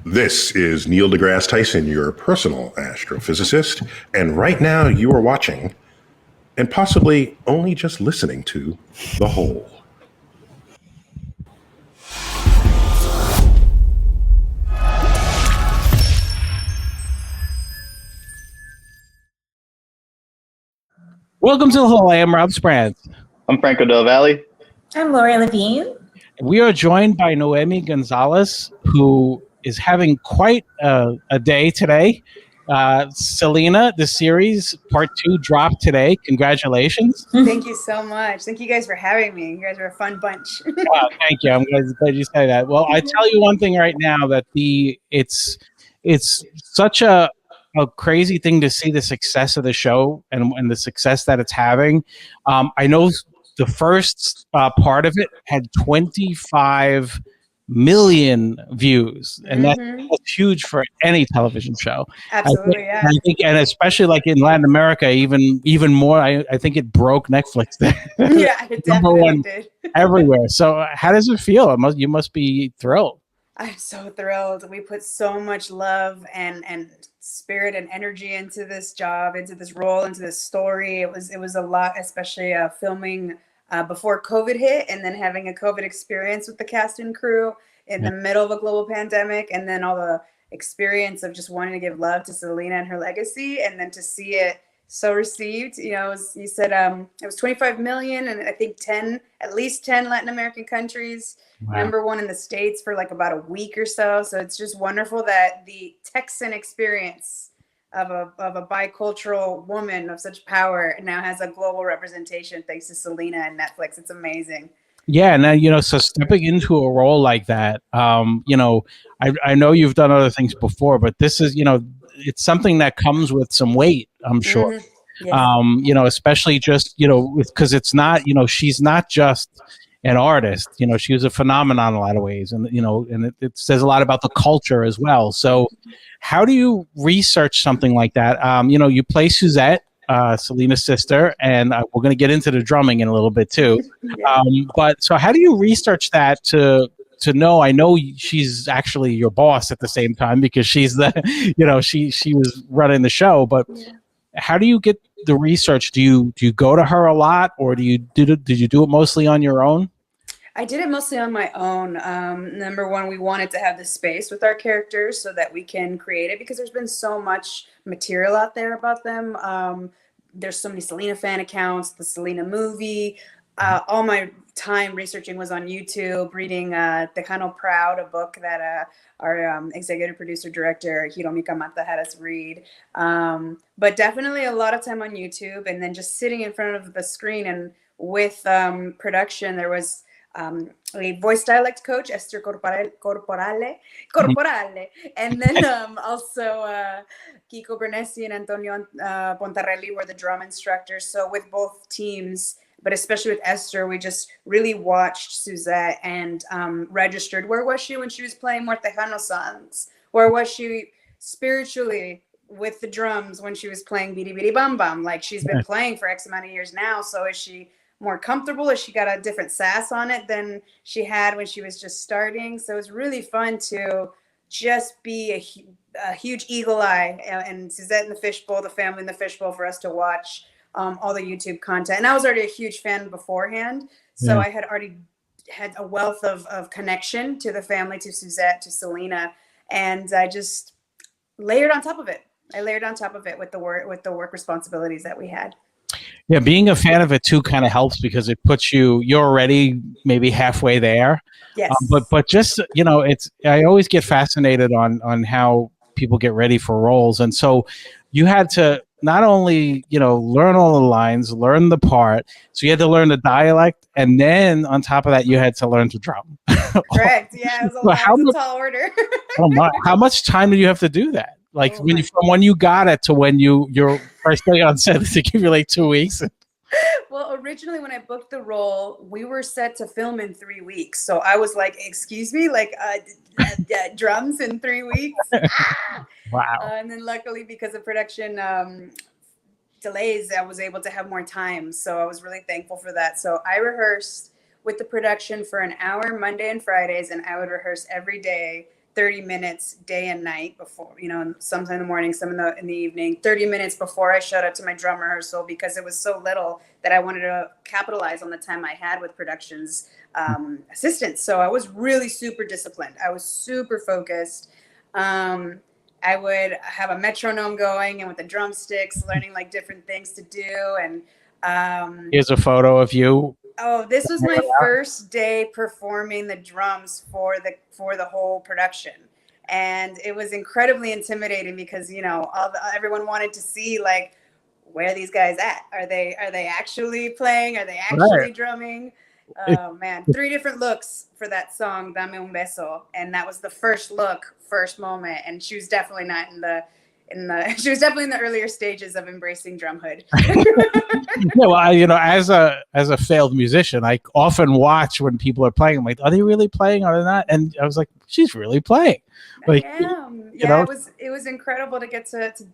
This is Neil deGrasse Tyson, your personal astrophysicist, and right now you are watching, and possibly only just listening to, The Hole. Welcome to The Hole. I am Rob Sprant. I'm Franco Del Valle. I'm Lori Levine. We are joined by Noemi Gonzalez, who is having quite a day today. Selena, the series part 2 dropped today. Congratulations. Thank you so much. Thank you guys for having me. You guys are a fun bunch. Thank you. I'm glad you say that. Well, I tell you one thing right now, that it's such a crazy thing to see the success of the show and the success that it's having. I know the first part of it had 25 million views, and that's huge for any television show. Absolutely, I think, and especially like in Latin America, even more. I think it broke Netflix there. Yeah, it definitely did. Everywhere. So, how does it feel? You must be thrilled. I'm so thrilled. We put so much love and spirit and energy into this job, into this role, into this story. It was a lot, especially filming before COVID hit, and then having a COVID experience with the cast and crew in the middle of a global pandemic, and then all the experience of just wanting to give love to Selena and her legacy, and then to see it so received. You know, you said it was 25 million, and I think at least 10 Latin American countries. Wow. #1 in the States for like about a week or so. So it's just wonderful that the Texan experience of a bicultural woman of such power now has a global representation thanks to Selena and Netflix. It's amazing. Yeah, and so stepping into a role like that, I know you've done other things before, but this is, it's something that comes with some weight, I'm sure. Yes. Especially just, because it's not, she's not just an artist. She was a phenomenon in a lot of ways, and and it says a lot about the culture as well. So how do you research something like that? You play Suzette, Selena's sister, and we're going to get into the drumming in a little bit too. Yeah. But so how do you research that to know? I know she's actually your boss at the same time, because she's the, she was running the show, but how do you get the research? Do you go to her a lot, or did you do it mostly on your own? I did it mostly on my own. #1, we wanted to have the space with our characters so that we can create it, because there's been so much material out there about them. There's so many Selena fan accounts, the Selena movie. All my time researching was on YouTube, reading Tejano Proud, a book that our executive producer director Hiromi Kamata had us read. But definitely a lot of time on YouTube, and then just sitting in front of the screen. And with production, there was a voice dialect coach, Esther Corporale, and then also Kiko Bernesi and Antonio Pontarelli were the drum instructors. So with both teams, but especially with Esther, we just really watched Suzette and registered. Where was she when she was playing more Tejano songs? Where was she spiritually with the drums when she was playing Bidi Bidi Bam Bam? Like, she's been playing for X amount of years now. So is she more comfortable? Has she got a different sass on it than she had when she was just starting? So it's really fun to just be a huge eagle eye, and Suzette in the fishbowl, the family in the fishbowl, for us to watch all the YouTube content. And I was already a huge fan beforehand, so I had already had a wealth of connection to the family, to Suzette, to Selena, and I just layered on top of it. I layered on top of it with the work responsibilities that we had. Yeah, being a fan of it too kind of helps, because it puts you're already maybe halfway there. Yes. But just, I always get fascinated on how people get ready for roles. And so you had to not only, learn all the lines, learn the part, so you had to learn the dialect, and then on top of that, you had to learn to drum. Correct. Yeah, it was a tall order. How much time did you have to do that? Like, from when you got it to when your first day on set, to give you like 2 weeks? Well, originally when I booked the role, we were set to film in 3 weeks. So I was like, excuse me, like drums in 3 weeks? Wow. And then luckily, because of production delays, I was able to have more time. So I was really thankful for that. So I rehearsed with the production for an hour Monday and Fridays, and I would rehearse every day 30 minutes day and night before, some in the morning, some in the evening, 30 minutes before I showed up to my drum rehearsal, because it was so little that I wanted to capitalize on the time I had with production's assistants. So I was really super disciplined. I was super focused. I would have a metronome going and with the drumsticks, learning like different things to do. And here's a photo of you. Oh, this was my first day performing the drums for the whole production, and it was incredibly intimidating because everyone wanted to see like, where are these guys at? Are they actually playing? Are they actually drumming? Oh man, 3 different looks for that song, Dame un beso, and that was the first look, first moment, and she was definitely not she was definitely in the earlier stages of embracing drumhood. Yeah, well, as a failed musician, I often watch when people are playing. I'm like, are they really playing? Are they not? And I was like, she's really playing. Like, I am. Yeah, it was incredible to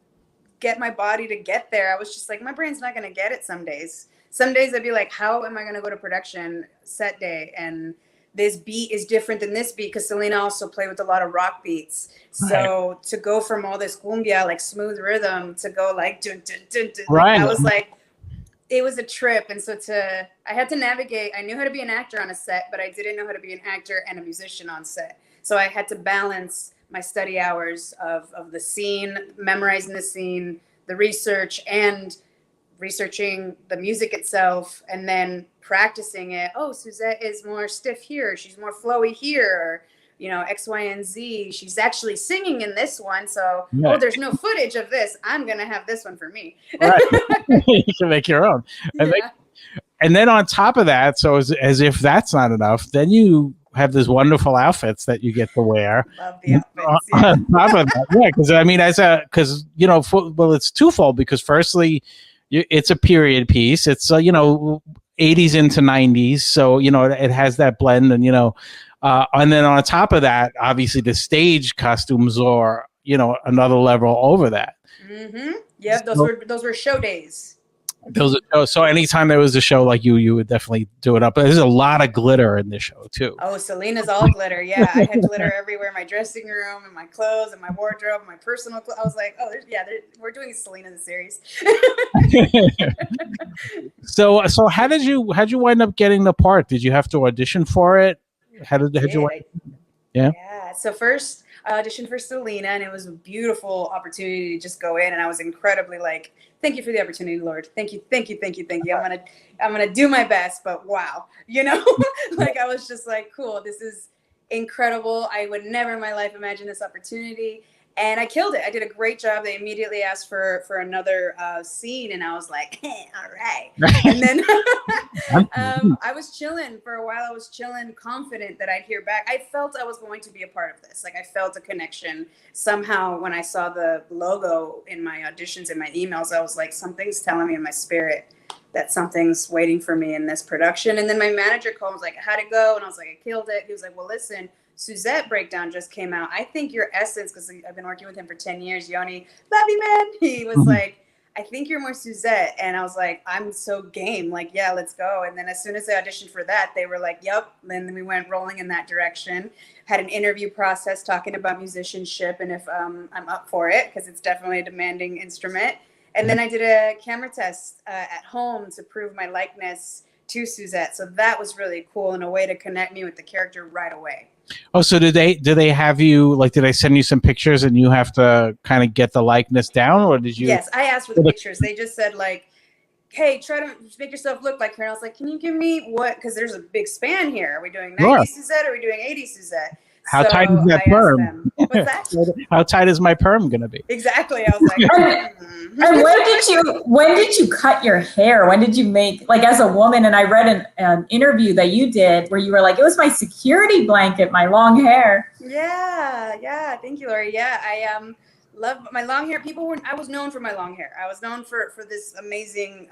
get my body to get there. I was just like, my brain's not going to get it some days. Some days I'd be like, how am I going to go to production set day and this beat is different than this beat, because Selena also played with a lot of rock beats. So to go from all this cumbia, like smooth rhythm, to go like dun, dun, dun, dun, right. I was like, it was a trip. And so I had to navigate. I knew how to be an actor on a set, but I didn't know how to be an actor and a musician on set. So I had to balance my study hours of the scene, memorizing the scene, the research, and researching the music itself, and then practicing it. Oh, Suzette is more stiff here. She's more flowy here. Or, X, Y, and Z. She's actually singing in this one. So, there's no footage of this. I'm going to have this one for me. Right. You can make your own. And then on top of that, so as if that's not enough, then you have these wonderful outfits that you get to wear. Love the outfits. Yeah. On top of that, yeah, because I mean, it's twofold. Because firstly, it's a period piece. It's 80s into 90s, so it has that blend, and and then on top of that, obviously the stage costumes are another level over that. Mm-hmm. Yeah, those were show days. So anytime there was a show like you would definitely do it up. But there's a lot of glitter in this show too. Oh, Selena's all glitter. Yeah, I had glitter everywhere, in my dressing room, and my clothes, and my wardrobe, and my personal clothes. I was like, we're doing Selena the series. So how did you wind up getting the part? Did you have to audition for it? How did you? Yeah. Yeah. So first, I auditioned for Selena, and it was a beautiful opportunity to just go in, and I was incredibly like, thank you for the opportunity, Lord. Thank you. I'm gonna do my best, but wow, like I was just like, cool, this is incredible. I would never in my life imagine this opportunity. And I killed it. I did a great job. They immediately asked for another scene, and I was like, hey, all right. And then I was chilling for a while. I was chilling, confident that I'd hear back. I felt I was going to be a part of this. Like, I felt a connection. Somehow, when I saw the logo in my auditions and my emails, I was like, something's telling me in my spirit that something's waiting for me in this production. And then my manager called and was like, how'd it go? And I was like, I killed it. He was like, well, listen, Suzette breakdown just came out. I think your essence, because I've been working with him for 10 years, Yoni, love you, man. He was like, I think you're more Suzette. And I was like, I'm so game. Like, yeah, let's go. And then as soon as I auditioned for that, they were like, yep. And then we went rolling in that direction. Had an interview process talking about musicianship and if I'm up for it, because it's definitely a demanding instrument. And then I did a camera test at home to prove my likeness to Suzette. So that was really cool, and a way to connect me with the character right away. Oh, so do they have you, like, did I send you some pictures and you have to kind of get the likeness down, or did you? Yes, I asked for the pictures. They just said, like, hey, try to make yourself look like her. And I was like, can you give me what? Because there's a big span here. Are we doing 90s Suzette or are we doing 80s Suzette? How tight is that perm? What's that? How tight is my perm going to be? Exactly. I was like, And when did you cut your hair? When did you make, like, as a woman, and I read an interview that you did where you were like, it was my security blanket, my long hair. Yeah. Thank you, Lori. Yeah, I love my long hair. I was known for my long hair. I was known for this amazing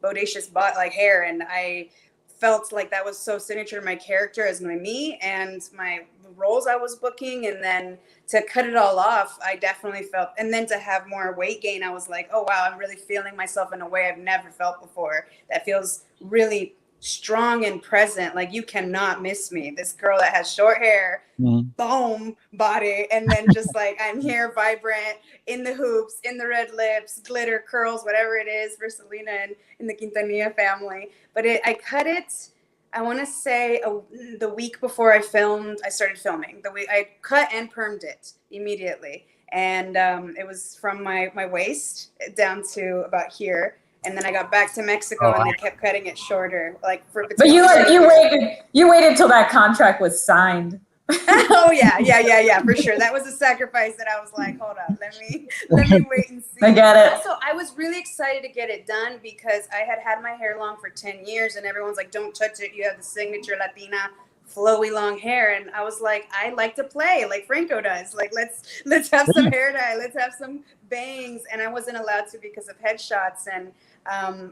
bodacious hair, and I felt like that was so signature to my character as Noemi and my roles I was booking. And then to cut it all off, I definitely felt, and then to have more weight gain, I was like, oh wow, I'm really feeling myself in a way I've never felt before. That feels really strong and present. Like, you cannot miss me. This girl that has short hair, boom, body, and then just like, I'm here, vibrant, in the hoops, in the red lips, glitter, curls, whatever it is for Selena and in the Quintanilla family. But I cut it, I want to say the week before I started filming. I cut and permed it immediately. And it was from my waist down to about here. And then I got back to Mexico and they kept cutting it shorter. Like but you waited till that contract was signed. Oh yeah, for sure. That was a sacrifice that I was like, hold up, let me wait and see. I get it. Also, I was really excited to get it done because I had my hair long for 10 years and everyone's like, don't touch it. You have the signature Latina flowy long hair. And I was like, I like to play like Franco does. Like, let's have some hair dye. Let's have some bangs. And I wasn't allowed to because of headshots. And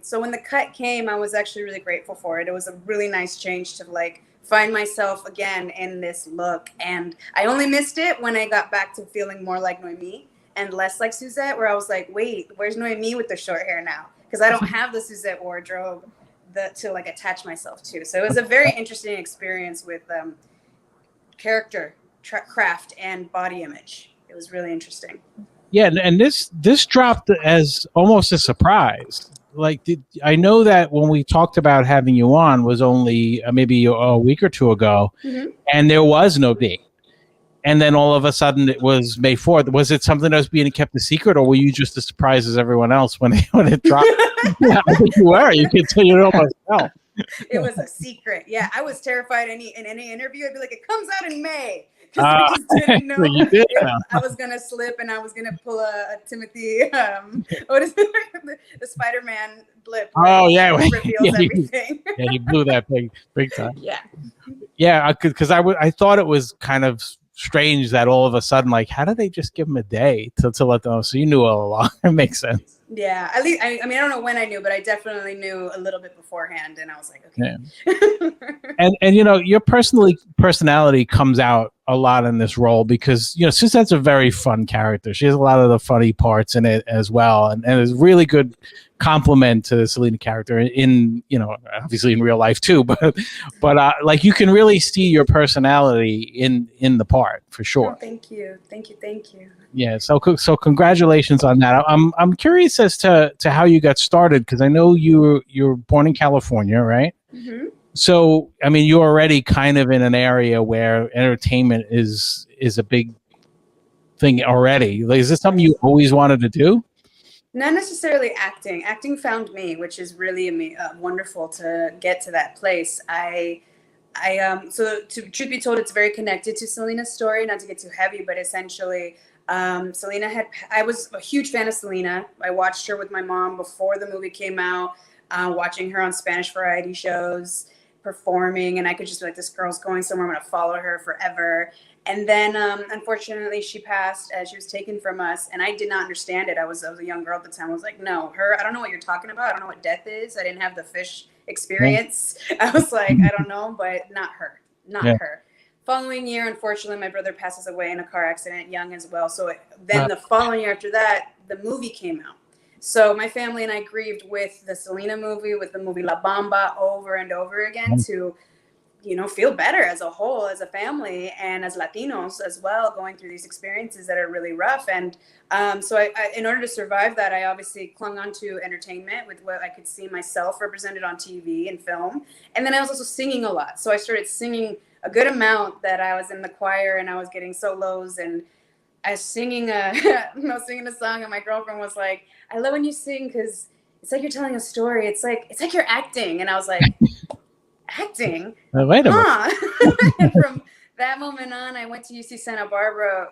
so when the cut came, I was actually really grateful for it. It was a really nice change to like find myself again in this look. And I only missed it when I got back to feeling more like Noemi and less like Suzette, where I was like, wait, where's Noemi with the short hair now? Because I don't have the Suzette wardrobe to like attach myself to. So it was a very interesting experience with character craft and body image. It was really interesting. Yeah, and this dropped as almost a surprise. Like, I know that when we talked about having you on was only maybe a week or two ago, and there was no date. And then all of a sudden it was May 4th. Was it something that was being kept a secret, or were you just as surprised as everyone else when it dropped? Yeah, I think you were. You could tell you almost tell. It was a secret. Yeah, I was terrified. In any interview, I'd be like, it comes out in May. Because I just didn't know if I was going to slip and I was going to pull a Timothy, what is it? The Spider-Man blip. Oh, yeah. Reveals everything. Yeah, you blew that big time. Yeah. Yeah, because I thought it was kind of strange that all of a sudden, like, how did they just give him a day to let them know? So you knew all along. It makes sense. Yeah, at least I mean, I don't know when I knew, but I definitely knew a little bit beforehand, and I was like, okay. Yeah. and you know, your personality comes out a lot in this role because, you know, Suzette's a very fun character. She has a lot of the funny parts in it as well, and it's a really good compliment to the Selena character in, you know, obviously in real life too, but like, you can really see your personality in the part for sure. Oh, thank you. Yeah, so congratulations on that. I'm curious as to how you got started, because I know you were born in California, right? Mm-hmm. So, I mean, you're already kind of in an area where entertainment is a big thing already. Like, is this something you always wanted to do? Not necessarily acting. Acting found me, which is really wonderful to get to that place. So to truth be told, it's very connected to Selena's story, not to get too heavy, but essentially, I was a huge fan of Selena. I watched her with my mom before the movie came out, watching her on Spanish variety shows, performing, and I could just be like, this girl's going somewhere, I'm going to follow her forever. And then, unfortunately, she passed as she was taken from us, and I did not understand it. I was a young girl at the time. I was like, no, I don't know what you're talking about. I don't know what death is. I didn't have the fish experience. I was like, I don't know, but not her. Her. Following year, unfortunately, my brother passes away in a car accident, young as well. So then the following year after that, the movie came out. So my family and I grieved with the Selena movie, with the movie La Bamba over and over again to, you know, feel better as a whole, as a family, and as Latinos as well, going through these experiences that are really rough. And so I, in order to survive that, I obviously clung on to entertainment with what I could see myself represented on TV and film. And then I was also singing a lot. So I started singing a good amount that I was in the choir and I was getting solos, and I was singing a song, and my girlfriend was like, I love when you sing because it's like you're telling a story. It's like you're acting. And I was like, acting? Wait a minute. And from that moment on, I went to UC Santa Barbara.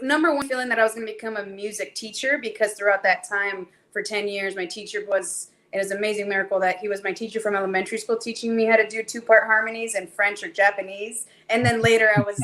Number one, feeling that I was going to become a music teacher, because throughout that time, for 10 years, my teacher it was an amazing miracle that he was my teacher from elementary school, teaching me how to do 2-part harmonies in French or Japanese. And then later I was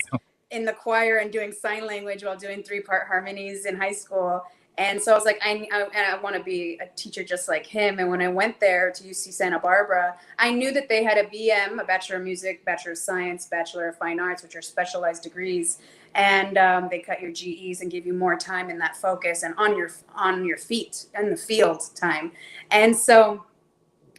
in the choir and doing sign language while doing 3-part harmonies in high school. And so I was like, I want to be a teacher just like him. And when I went there to UC Santa Barbara, I knew that they had a BM, a Bachelor of Music, Bachelor of Science, Bachelor of Fine Arts, which are specialized degrees. And they cut your GEs and give you more time in that focus and on your feet in the field time. And so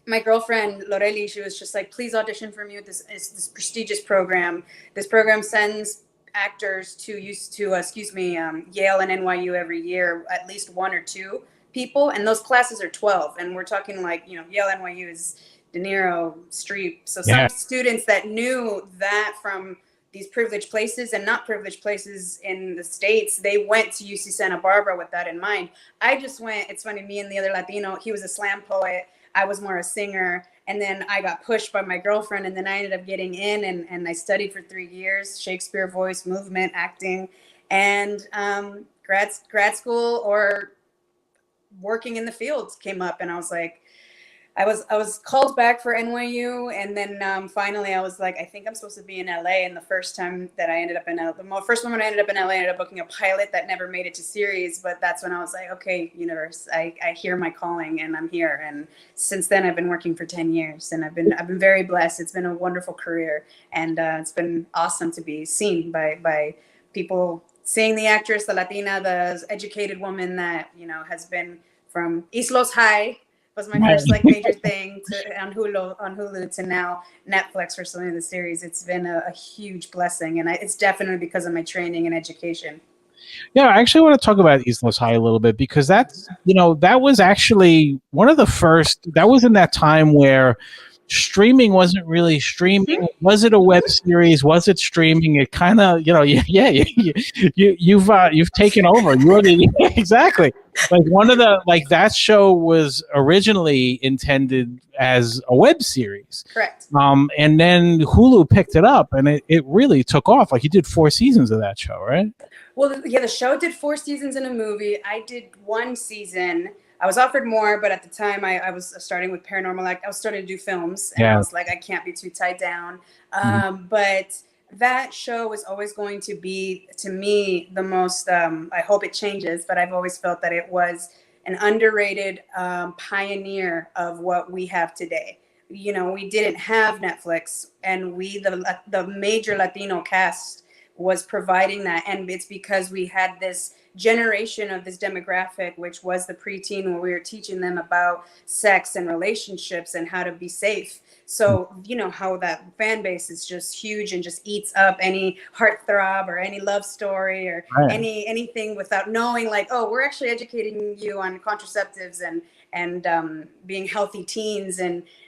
my girlfriend Loreli, she was just like, please audition for me with this prestigious program. This program sends actors to Yale and NYU every year, at least one or two people, and those classes are 12, and we're talking like, you know, Yale, NYU is De Niro, Streep. So some students that knew that from these privileged places and not privileged places in the States, they went to UC Santa Barbara with that in mind. I just went, it's funny, me and the other Latino, he was a slam poet, I was more a singer, and then I got pushed by my girlfriend, and then I ended up getting in, and I studied for 3 years, Shakespeare, voice, movement, acting, and grad school or working in the fields came up, and I was like, I was called back for NYU, and then finally I was like, I think I'm supposed to be in LA. And the first time that I ended up in LA, the first moment I ended up in LA, I ended up booking a pilot that never made it to series. But that's when I was like, okay, universe, I hear my calling, and I'm here. And since then, I've been working for 10 years, and I've been very blessed. It's been a wonderful career, and it's been awesome to be seen by people, seeing the actress, the Latina, the educated woman that, you know, has been from East Los High. Was my first like major thing on Hulu to now Netflix for some of the series. It's been a huge blessing, and it's definitely because of my training and education. Yeah, I actually want to talk about East Los High a little bit, because that's, you know, that was actually one of the first, that was in that time where streaming wasn't really streaming. Mm-hmm. Was it a web series? Was it streaming? It kind of, you know, you've taken over. You already, exactly. Like one of the, like that show was originally intended as a web series. Correct. And then Hulu picked it up, and it really took off. Like you did 4 seasons of that show, right? Well, yeah, the show did 4 seasons in a movie. I did 1 season. I was offered more, but at the time I was starting with paranormal. I was starting to do films, and I was like, I can't be too tied down. But that show was always going to be, to me, the most, I hope it changes, but I've always felt that it was an underrated pioneer of what we have today. You know, we didn't have Netflix, and the major Latino cast was providing that, and it's because we had this generation of this demographic, which was the preteen, where we were teaching them about sex and relationships and how to be safe. So you know how that fan base is just huge and just eats up any heartthrob or any love story or anything without knowing, like, oh, we're actually educating you on contraceptives and being healthy teens,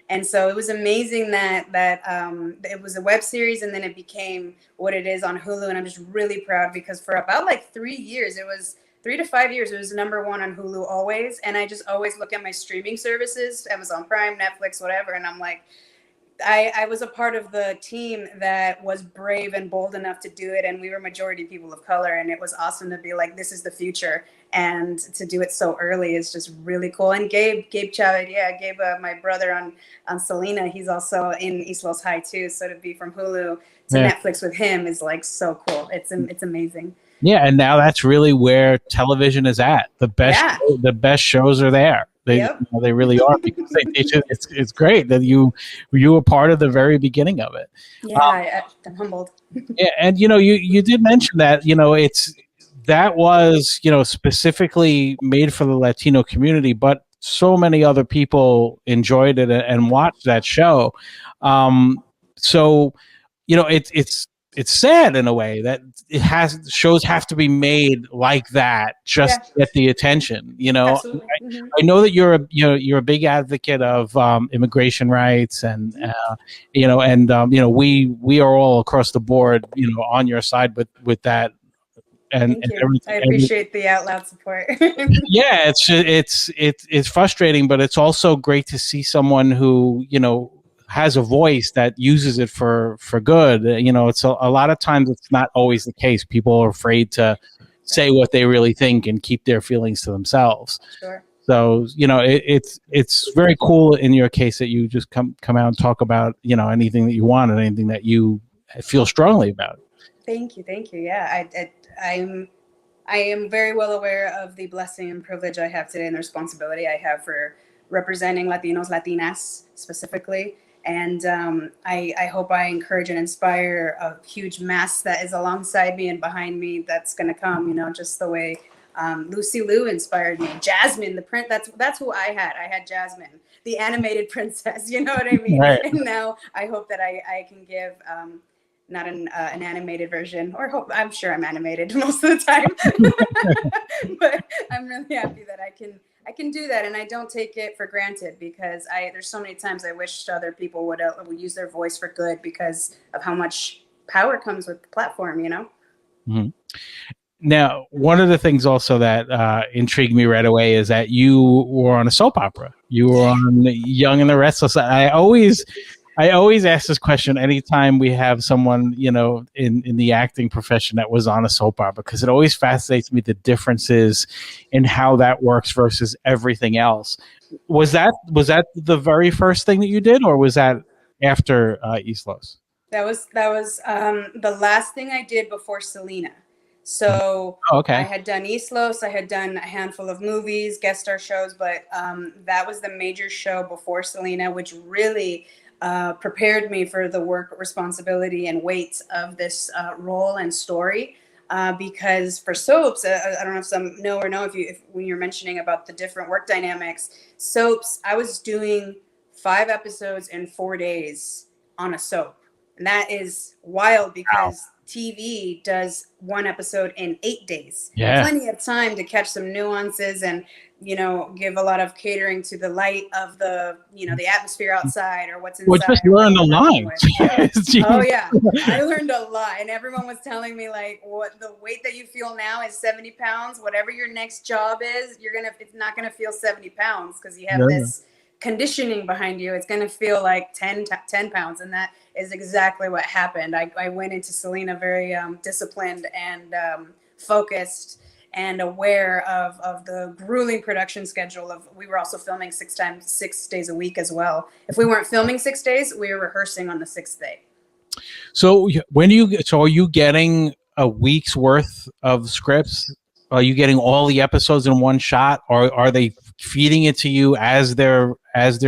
and so it was amazing that it was a web series, and then it became what it is on Hulu. And I'm just really proud, because for about like 3 years, it was 3 to 5 years, it was #1 on Hulu always. And I just always look at my streaming services, Amazon Prime, Netflix, whatever, and I'm like, I was a part of the team that was brave and bold enough to do it, and we were majority people of color, and it was awesome to be like, this is the future, and to do it so early is just really cool. And Gabe Chavez, Gabe, my brother on Selena, he's also in East Los High too, so to be from Hulu to Netflix with him is like so cool. It's amazing. Yeah, and now that's really where television is at. The best shows are there. They really are, because it's great that you were part of the very beginning of it. Yeah, I'm humbled. Yeah, and you know, you did mention that, you know, that was, you know, specifically made for the Latino community, but so many other people enjoyed it and watched that show. So, you know, it's sad in a way that shows have to be made like that just to get the attention. You know, I know that you're a big advocate of immigration rights, and you know, and you know, we are all across the board, you know, on your side with that. And I appreciate the out loud support. Yeah, it's frustrating, but it's also great to see someone who, you know, has a voice that uses it for good. You know, it's a lot of times it's not always the case. People are afraid to say what they really think and keep their feelings to themselves. Sure. So, you know, it's very cool in your case that you just come out and talk about, you know, anything that you want and anything that you feel strongly about. Thank you. Yeah, I am very well aware of the blessing and privilege I have today, and the responsibility I have for representing Latinos, Latinas specifically. And I hope I encourage and inspire a huge mass that is alongside me and behind me that's going to come, you know, just the way Lucy Liu inspired me. Jasmine, the print. That's who I had. I had Jasmine, the animated princess. You know what I mean? Right. And now I hope that I can give not an animated version, or hope, I'm sure I'm animated most of the time, but I'm really happy that I can do that, and I don't take it for granted, because there's so many times I wish other people would use their voice for good, because of how much power comes with the platform, you know. Mm-hmm. Now, one of the things also that intrigued me right away is that you were on a soap opera. You were on Young and the Restless. I always ask this question anytime we have someone, you know, in the acting profession that was on a soap opera, because it always fascinates me the differences in how that works versus everything else. Was that the very first thing that you did, or was that after East Los? That was the last thing I did before Selena. So okay. I had done East Los, I had done a handful of movies, guest star shows, but that was the major show before Selena, which really prepared me for the work responsibility and weight of this role and story. Because for soaps, I don't know if some know or know, if when you're mentioning about the different work dynamics, soaps, I was doing 5 episodes in 4 days on a soap. And that is wild, because TV does 1 episode in 8 days. Yeah. Plenty of time to catch some nuances and, you know, give a lot of catering to the light of the, you know, the atmosphere outside or what's inside. Well, just learn the lines. Oh yeah, I learned a lot, and everyone was telling me, like, what the weight that you feel now is 70 pounds. Whatever your next job is, it's not gonna feel 70 pounds, because you have this conditioning behind you. It's going to feel like 10 pounds. And that is exactly what happened. I went into Selena very disciplined and focused and aware of the grueling production schedule. We were also filming 6 days a week as well. If we weren't filming 6 days, we were rehearsing on the 6th day. So are you getting a week's worth of scripts? Are you getting all the episodes in one shot, or are they feeding it to you as they're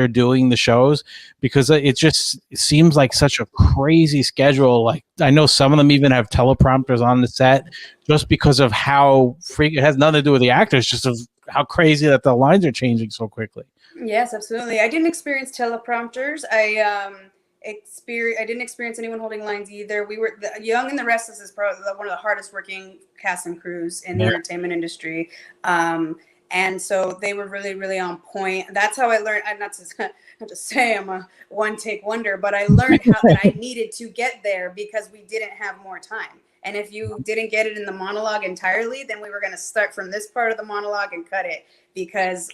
doing the shows? Because it just seems like such a crazy schedule. Like, I know some of them even have teleprompters on the set, just because of how it has nothing to do with the actors, just of how crazy that the lines are changing so quickly. Yes, absolutely. I didn't experience teleprompters. I didn't experience anyone holding lines either. We were Young and the Restless is probably one of the hardest working cast and crews in the entertainment industry. And so they were really, really on point. That's how I learned. I'm not to say I'm a one-take wonder, but I learned how that I needed to get there, because we didn't have more time. And if you didn't get it in the monologue entirely, then we were going to start from this part of the monologue and cut it, because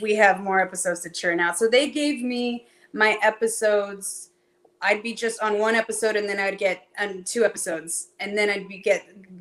we have more episodes to churn out. So they gave me my episodes. I'd be just on 1 episode, and then I'd get 2 episodes, and then I'd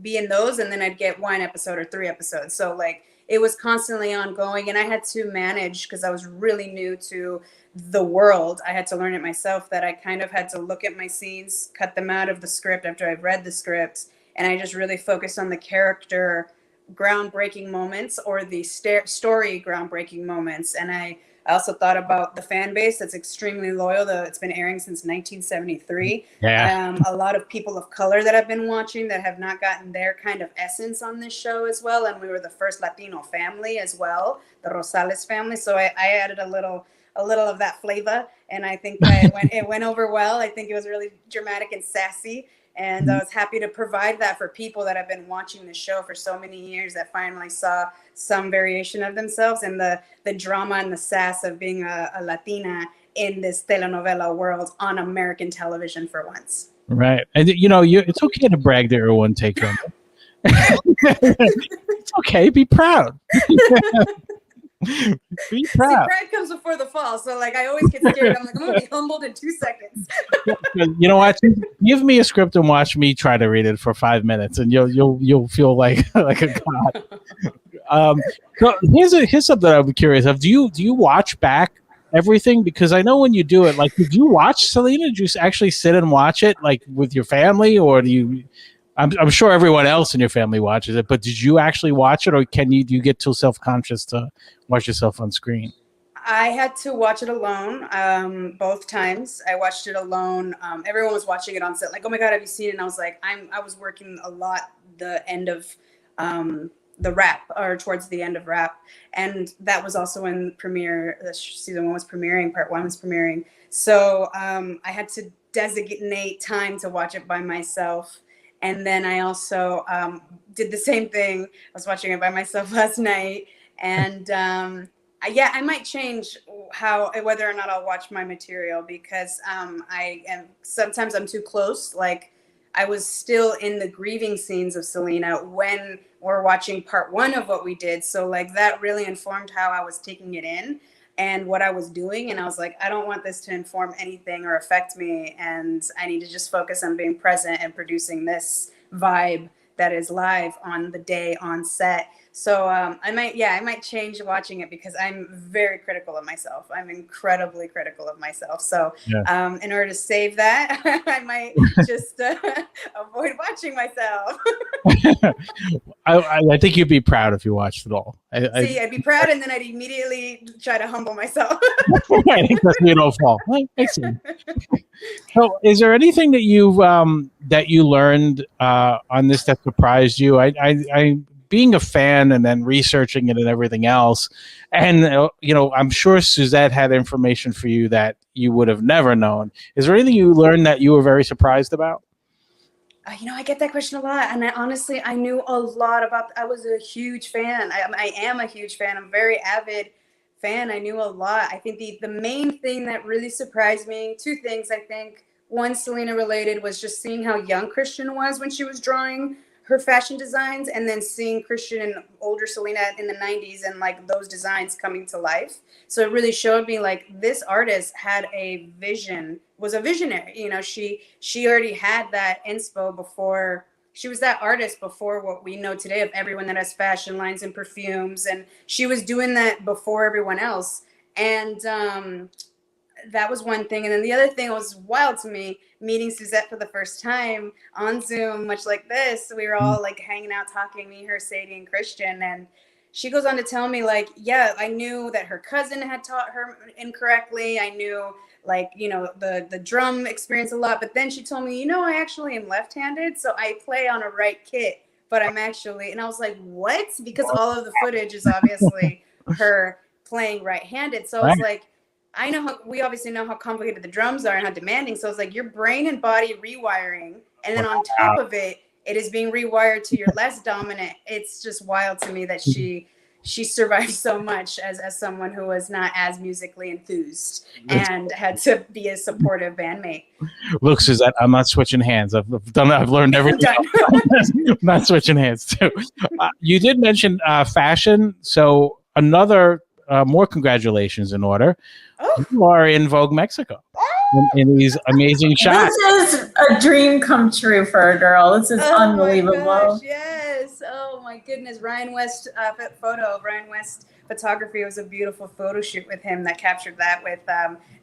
be in those, and then I'd get 1 episode or 3 episodes. So like, it was constantly ongoing, and I had to manage, because I was really new to the world. I had to learn it myself, that I kind of had to look at my scenes, cut them out of the script after I've read the script, and I just really focused on the character groundbreaking moments, or the story groundbreaking moments. And I also thought about the fan base that's extremely loyal. It's been airing since 1973. Yeah. A lot of people of color that I've been watching that have not gotten their kind of essence on this show as well. And we were the first Latino family as well, the Rosales family. So I added a little of that flavor, and I think it went over well. I think it was really dramatic and sassy. And I was happy to provide that for people that have been watching the show for so many years, that finally saw some variation of themselves, and the drama and the sass of being a Latina in this telenovela world on American television for once. Right. And it's okay to brag that you're one take one. It's okay. Be proud. Be proud. See, pride comes before the fall. So like, I always get scared. I'm like, I'm going to be humbled in 2 seconds. You know what? Give me a script and watch me try to read it for 5 minutes, and you'll feel like a god. So here's something I'm curious of. Do you watch back everything? Because I know when you do it, like, did you watch Selena? Did you actually sit and watch it, like, with your family, or do you? I'm sure everyone else in your family watches it, but did you actually watch it, or do you get too self-conscious to watch yourself on screen? I had to watch it alone. Both times I watched it alone. Everyone was watching it on set, like, oh my God, have you seen it? And I was like, I was working a lot the end of the rap, or towards the end of rap. And that was also when season 1 was premiering, part 1 was premiering. So I had to designate time to watch it by myself. And then I also did the same thing. I was watching it by myself last night. And I might change whether or not I'll watch my material, because sometimes I'm too close. Like, I was still in the grieving scenes of Selena when we're watching part 1 of what we did. So like that really informed how I was taking it in and what I was doing. And I was like, I don't want this to inform anything or affect me. And I need to just focus on being present and producing this vibe that is live on the day on set. So I might change watching it, because I'm very critical of myself. I'm incredibly critical of myself. So in order to save that, I might just avoid watching myself. I think you'd be proud if you watched it all. I'd be proud, and then I'd immediately try to humble myself. I think that's no fault. Excellent. So, is there anything that you learned on this that surprised you? I being a fan and then researching it and everything else, and I'm sure Suzette had information for you that you would have never known. Is there anything you learned that you were very surprised about? I get that question a lot, and I knew a lot about. I was a huge fan. I am a huge fan. I'm a very avid fan. I knew a lot. I think the main thing that really surprised me, two things. I think one, Selena related, was just seeing how young Christian was when she was drawing her fashion designs, and then seeing Christian and older Selena in the 90s and like those designs coming to life. So it really showed me like this artist had a vision, was a visionary. She already had that inspo before. She was that artist before what we know today of everyone that has fashion lines and perfumes. And she was doing that before everyone else. And that was one thing. And then the other thing was wild to me, meeting Suzette for the first time on Zoom, much like this. We were all like hanging out, talking, me, her, Sadie, and Christian. And she goes on to tell me like, yeah, I knew that her cousin had taught her incorrectly. I knew like, the drum experience a lot. But then she told me, I actually am left-handed. So I play on a right kit, but I'm actually, and I was like, what? Because all of the footage is obviously her playing right-handed. So I was like, we obviously know how complicated the drums are and how demanding. So it's like your brain and body rewiring. And then on top of it, it is being rewired to your less dominant. It's just wild to me that she survived so much as someone who was not as musically enthused and had to be a supportive bandmate. Look, Suzette, I'm not switching hands. I've learned everything. I'm not switching hands too. You did mention fashion. So another more congratulations in order. Oh. You are in Vogue Mexico in these amazing shots. This is a dream come true for a girl. This is unbelievable. My gosh, yes. Oh my goodness. Ryan West photography. It was a beautiful photo shoot with him that captured that with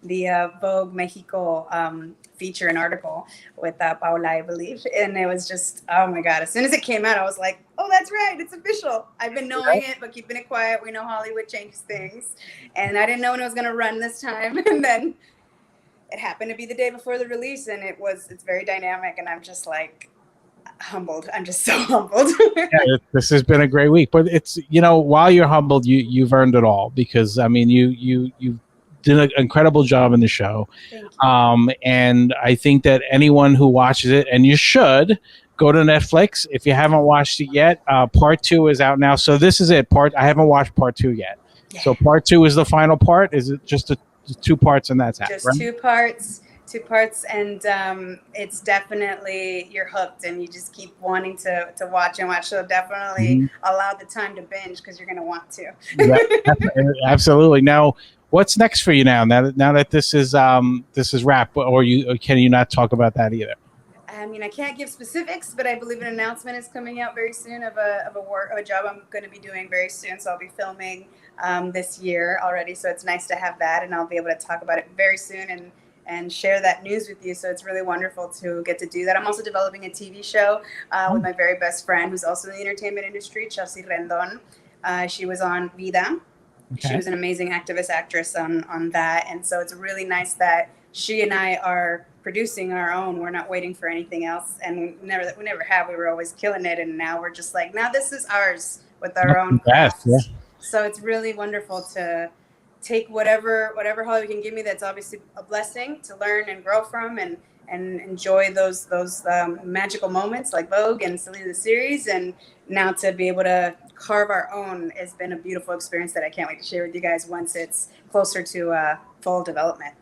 the Vogue Mexico feature and article with Paola, I believe. And it was just, oh my God. As soon as it came out, I was like, oh, that's right. It's official. I've been knowing it, but keeping it quiet. We know Hollywood changes things. And I didn't know when it was going to run this time. And then it happened to be the day before the release. And it's very dynamic. And I'm just like, humbled. I'm just so humbled. Yeah, this has been a great week, but it's, while you're humbled, you've earned it all, because I mean, you did an incredible job in the show. Thank you. And I think that anyone who watches it, and you should go to Netflix if you haven't watched it yet. Part 2 is out now. So this is it. I haven't watched part 2 yet. Yeah. So part 2 is the final part. Is it just the 2 parts and that's just right? 2 parts. 2 parts, and it's definitely, you're hooked and you just keep wanting to watch and watch. So definitely allow the time to binge, because you're going to want to. Absolutely. Now, what's next for you now that this is wrapped, or can you not talk about that either? I mean, I can't give specifics, but I believe an announcement is coming out very soon of a job I'm going to be doing very soon. So I'll be filming this year already. So it's nice to have that, and I'll be able to talk about it very soon and share that news with you. So it's really wonderful to get to do that. I'm also developing a TV show with my very best friend, who's also in the entertainment industry, Chelsea Rendon. She was on Vida. Okay. She was an amazing activist actress on that. And so it's really nice that she and I are producing our own. We're not waiting for anything else. And we never have. We were always killing it. And now we're just like, now this is ours. with our own Yes, crafts. yeah. So it's really wonderful to take whatever Hollywood can give me. That's obviously a blessing to learn and grow from, and enjoy those magical moments like Vogue and Selena the series, and now to be able to carve our own has been a beautiful experience that I can't wait to share with you guys once it's closer to full development.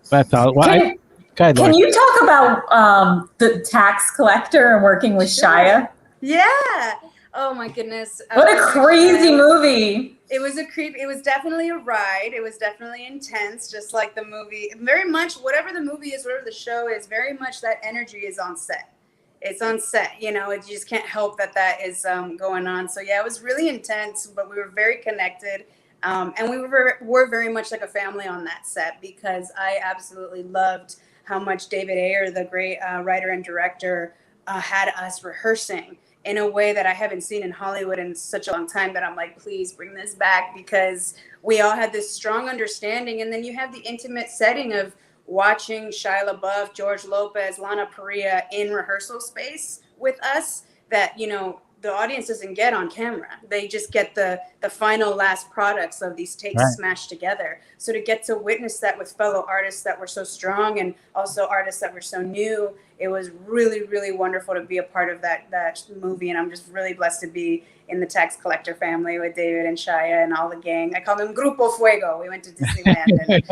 That's all. Well, Can you talk about the tax collector and working with Shia? Yeah. Oh my goodness. What a crazy movie. It was a creep. It was definitely a ride. It was definitely intense, just like the movie. Very much, whatever the movie is, whatever the show is, very much that energy is on set. It's on set, you know, you just can't help that is going on. So yeah, it was really intense, but we were very connected. And we were very much like a family on that set, because I absolutely loved how much David Ayer, the great writer and director, had us rehearsing in a way that I haven't seen in Hollywood in such a long time, that I'm like, please bring this back, because we all had this strong understanding. And then you have the intimate setting of watching Shia LaBeouf, George Lopez, Lana Parrilla in rehearsal space with us, that, you know, the audience doesn't get on camera. They just get the final last products of these takes smashed together. So to get to witness that with fellow artists that were so strong, and also artists that were so new, it was really, really wonderful to be a part of that movie. And I'm just really blessed to be in the tax collector family with David and Shia and all the gang. I call them Grupo Fuego. We went to Disneyland,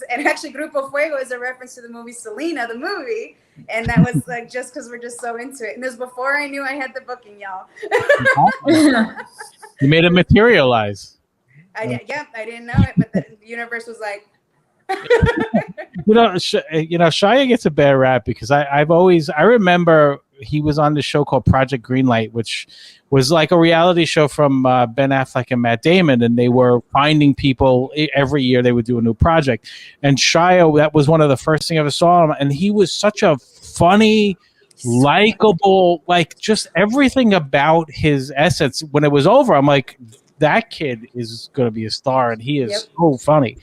and actually Grupo Fuego is a reference to the movie Selena, the movie. And that was like, just because we're just so into it. And this was before I knew I had the booking, y'all. You made it materialize. I didn't know it, but the universe was like, Shia gets a bad rap because I remember he was on the show called Project Greenlight, which was like a reality show from Ben Affleck and Matt Damon, and they were finding people every year. They would do a new project, and Shia, that was one of the first things I ever saw him, and he was such a funny, likable, like just everything about his essence. When it was over, I'm like, that kid is going to be a star, and he is so funny.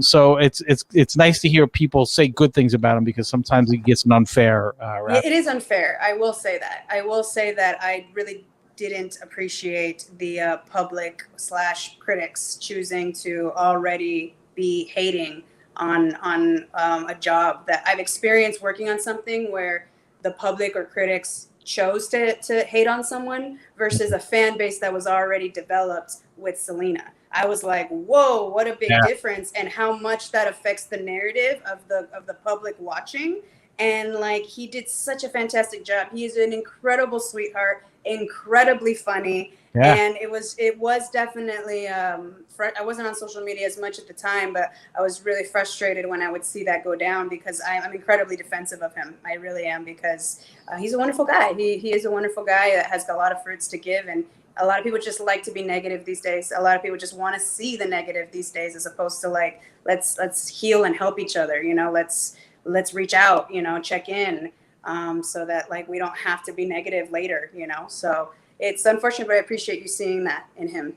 So it's nice to hear people say good things about him, because sometimes he gets an unfair rap. It is unfair. I will say that. I really didn't appreciate the public / critics choosing to already be hating on a job that I've experienced working on something where the public or critics chose to hate on someone versus a fan base that was already developed with Selena. I was like, whoa, what a big difference, and how much that affects the narrative of the public watching. And like, he did such a fantastic job. He is an incredible sweetheart, incredibly funny. And it was definitely, I wasn't on social media as much at the time, but I was really frustrated when I would see that go down, because I'm incredibly defensive of him. I really am, because he's a wonderful guy. He is a wonderful guy that has a lot of fruits to give. And a lot of people just like to be negative these days. A lot of people just want to see the negative these days, as opposed to like, let's heal and help each other. You know, let's reach out, you know, check in, so that like we don't have to be negative later, you know. So it's unfortunate, but I appreciate you seeing that in him.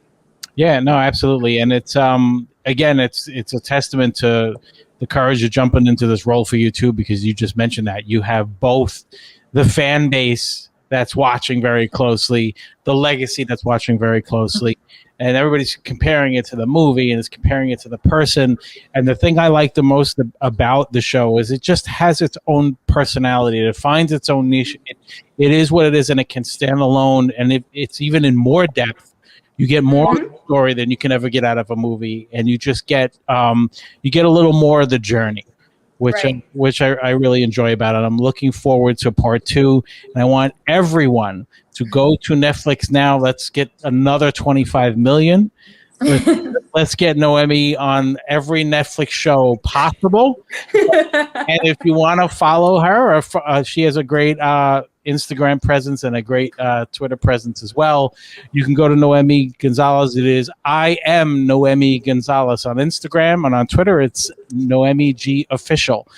Yeah, no, absolutely. And it's again, it's a testament to the courage of jumping into this role for you too, because you just mentioned that you have both the fan base that's watching very closely, the legacy that's watching very closely, and everybody's comparing it to the movie and is comparing it to the person. And the thing I like the most about the show is it just has its own personality. It finds its own niche. It is what it is, and it can stand alone. And it's even in more depth. You get more story than you can ever get out of a movie, and you just get a little more of the journey, which I really enjoy about it. I'm looking forward to part 2, and I want everyone to go to Netflix now. Let's get another 25 million. Let's get Noemi on every Netflix show possible. And if you want to follow her, she has a great Instagram presence and a great Twitter presence as well. You can go to Noemi Gonzalez. It is I am Noemi Gonzalez on Instagram, and on Twitter it's Noemi G Official.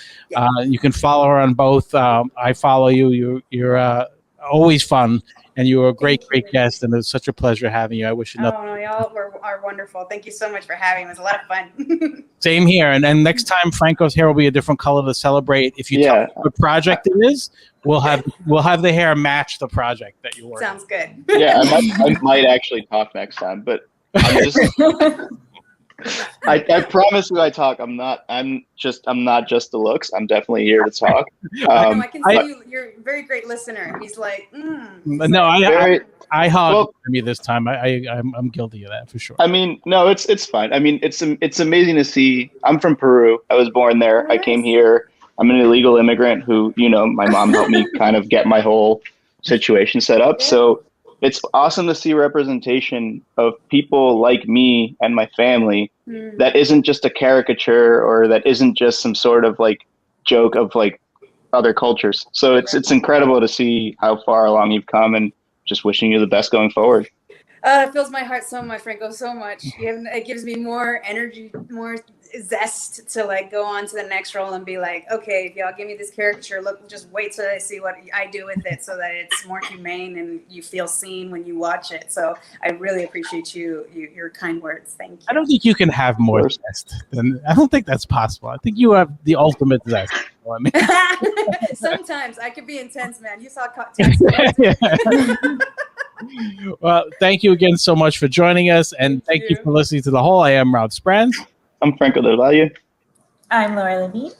You can follow her on both. I follow you. You're always fun, and you were a great, Thank you. great guest, and it was such a pleasure having you. I wish you nothing. Oh no, y'all are wonderful. Thank you so much for having me. It was a lot of fun. Same here. And then next time Franco's hair will be a different color to celebrate. If you tell me what project it is, we'll have the hair match the project that you work. Sounds good. Yeah, I might actually talk next time, but I'm just I promise you I talk. I'm not just the looks. I'm definitely here to talk. I know, I can see you're a very great listener. He's like, No, I hogged me this time. I'm guilty of that for sure. I mean, no, it's fine. I mean, it's amazing to see. I'm from Peru. I was born there. Nice. I came here. I'm an illegal immigrant who, my mom helped me kind of get my whole situation set up. So it's awesome to see representation of people like me and my family that isn't just a caricature or that isn't just some sort of like joke of like other cultures. So it's incredible to see how far along you've come, and just wishing you the best going forward. it fills my heart so much, Franco, so much. It gives me more energy, more zest to like go on to the next role and be like, okay, if y'all give me this caricature, look, just wait till I see what I do with it so that it's more humane and you feel seen when you watch it. So I really appreciate your kind words. Thank you. I don't think you can have more zest I don't think that's possible. I think you have the ultimate zest. Sometimes I could be intense, man. You saw Well, thank you again so much for joining us, and thank you for listening to The Whole. I am Rob Sprans. I'm Franco Del Valle. I'm Laura Levine.